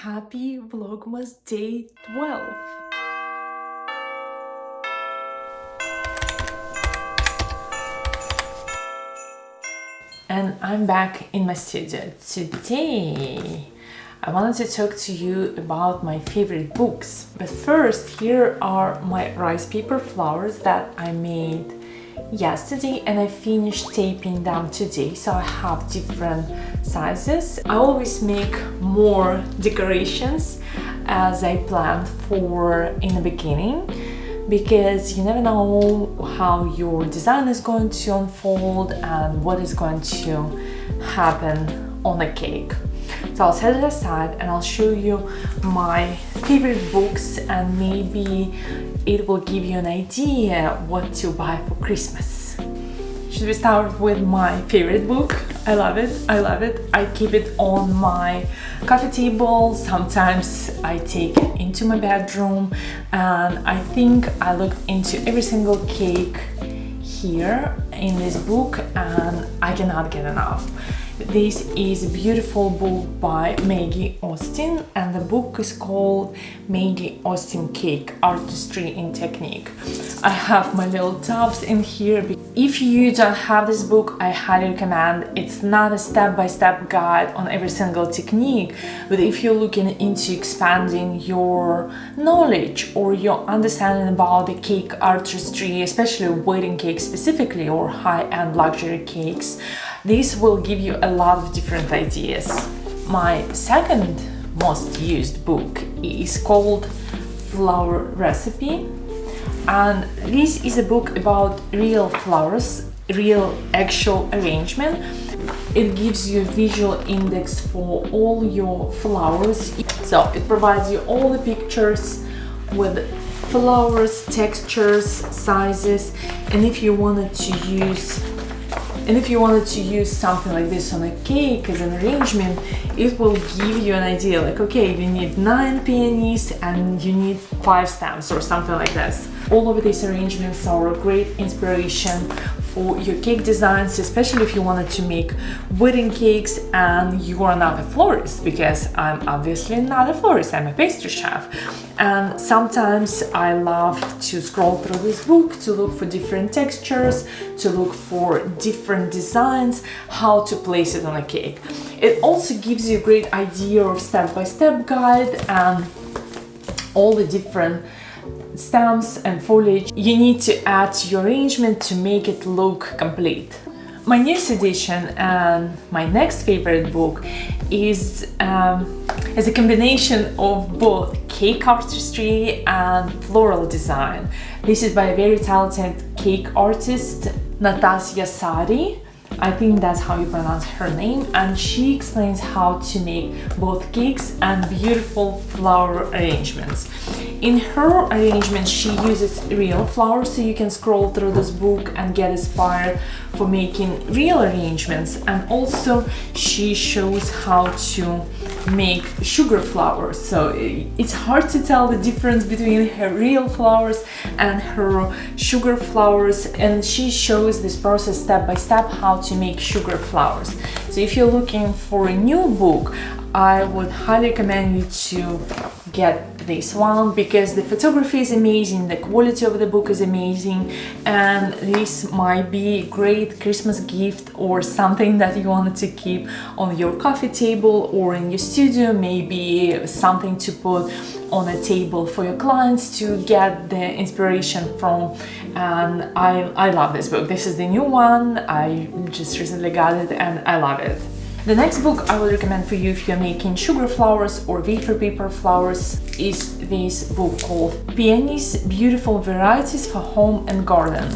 happy Vlogmas day 12. And I'm back in my studio. Today I wanted to talk to you about my favorite books. But first, here are my rice paper flowers that I made yesterday and I finished taping them today, so I have different sizes. I always make more decorations as I planned for in the beginning, because you never know how your design is going to unfold and what is going to happen on a cake. So I'll set it aside and I'll show you my favorite books, and maybe it will give you an idea what to buy for Christmas. Should we start with my favorite book? I love it, I love it. I keep it on my coffee table. Sometimes I take it into my bedroom, and I think I looked into every single cake here in this book and I cannot get enough. This is a beautiful book by Maggie Austin, and the book is called Maggie Austin Cake Artistry in Technique. I have my little tubs in here. If you don't have this book, I highly recommend. It's not a step-by-step guide on every single technique, but if you're looking into expanding your knowledge or your understanding about the cake artistry, especially wedding cakes specifically or high-end luxury cakes, this will give you a lot of different ideas. My second most used book is called Flower Recipe, and this is a book about real flowers, real actual arrangement. It gives you a visual index for all your flowers. So it provides you all the pictures with flowers, textures, sizes, and if you wanted to use something like this on a cake as an arrangement, it will give you an idea, like, okay, you need 9 peonies and you need 5 stems or something like this. All of these arrangements are a great inspiration for your cake designs, especially if you wanted to make wedding cakes and you are not a florist, because I'm obviously not a florist, I'm a pastry chef. And sometimes I love to scroll through this book to look for different textures, to look for different designs, how to place it on a cake. It also gives you a great idea of step-by-step guide and all the different stems and foliage you need to add to your arrangement to make it look complete. My newest edition and my next favorite book is a combination of both cake artistry and floral design. This is by a very talented cake artist, Natasya Sari. I think that's how you pronounce her name, and she explains how to make both cakes and beautiful flower arrangements. In her arrangements, she uses real flowers, so you can scroll through this book and get inspired for making real arrangements. And also she shows how to make sugar flowers, so it's hard to tell the difference between her real flowers and her sugar flowers, and she shows this process step by step how to make sugar flowers. So if you're looking for a new book, I would highly recommend you to get this one, because the photography is amazing, the quality of the book is amazing, and this might be a great Christmas gift or something that you wanted to keep on your coffee table or in your studio, maybe something to put on a table for your clients to get the inspiration from. And I love this book. This is the new one, I just recently got it and I love it. The next book I would recommend for you if you're making sugar flowers or wafer paper flowers is this book called Peonies, Beautiful Varieties for Home and Garden.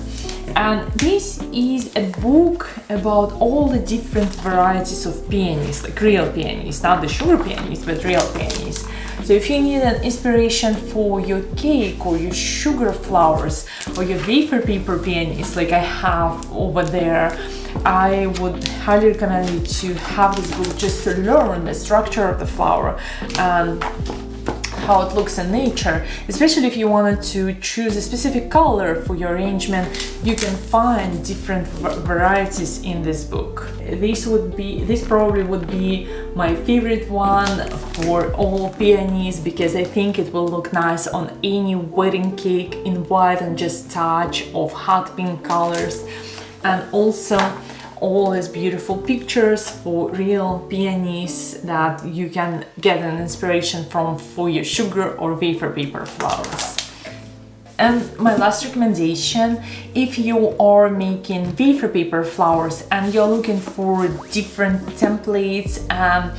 And this is a book about all the different varieties of peonies, like real peonies, not the sugar peonies, but real peonies. So if you need an inspiration for your cake or your sugar flowers or your wafer paper peonies like I have over there, I would highly recommend you to have this book just to learn the structure of the flower and how it looks in nature. Especially if you wanted to choose a specific color for your arrangement, you can find different varieties in this book. This probably would be my favorite one for all peonies, because I think it will look nice on any wedding cake in white and just touch of hot pink colors. And also all these beautiful pictures for real peonies that you can get an inspiration from for your sugar or wafer paper flowers. And my last recommendation, if you are making wafer paper flowers and you're looking for different templates and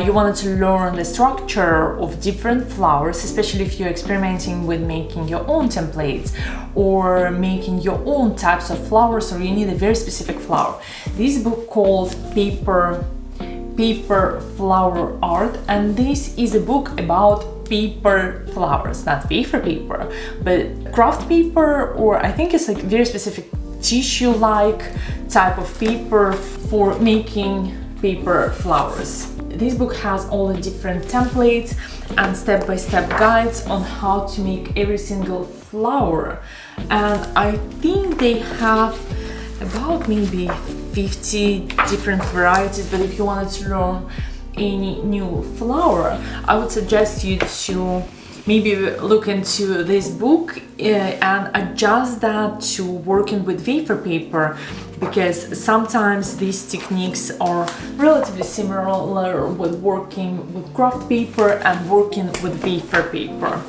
you wanted to learn the structure of different flowers, especially if you're experimenting with making your own templates or making your own types of flowers, or you need a very specific flower, this book called Paper Flower Art, and this is a book about paper flowers, not wafer paper, but craft paper, or I think it's like very specific tissue-like type of paper for making paper flowers. This book has all the different templates and step-by-step guides on how to make every single flower, and I think they have about maybe 50 different varieties. But if you wanted to learn any new flower, I would suggest you to maybe look into this book and adjust that to working with wafer paper, because sometimes these techniques are relatively similar with working with craft paper and working with wafer paper.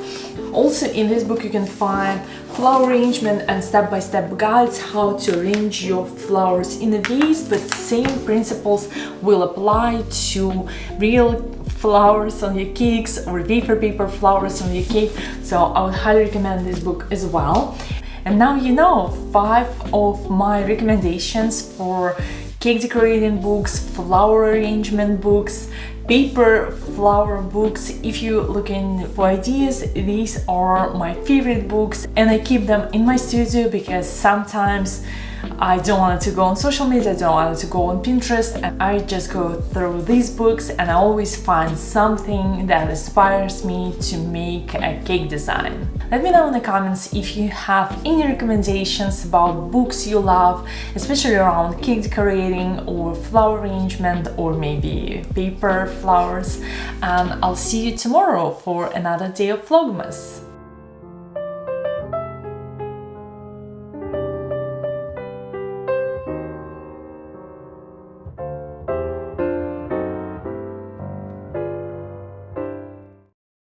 Also in this book you can find flower arrangement and step-by-step guides how to arrange your flowers in a vase, but same principles will apply to real flowers on your cakes or wafer paper flowers on your cake. So I would highly recommend this book as well. And now you know 5 of my recommendations for cake decorating books, flower arrangement books, paper flower books. If you're looking for ideas, these are my favorite books, and I keep them in my studio because sometimes I don't want to go on social media, I don't want to go on Pinterest, and I just go through these books and I always find something that inspires me to make a cake design. Let me know in the comments if you have any recommendations about books you love, especially around cake decorating or flower arrangement or maybe paper flowers, and I'll see you tomorrow for another day of Vlogmas.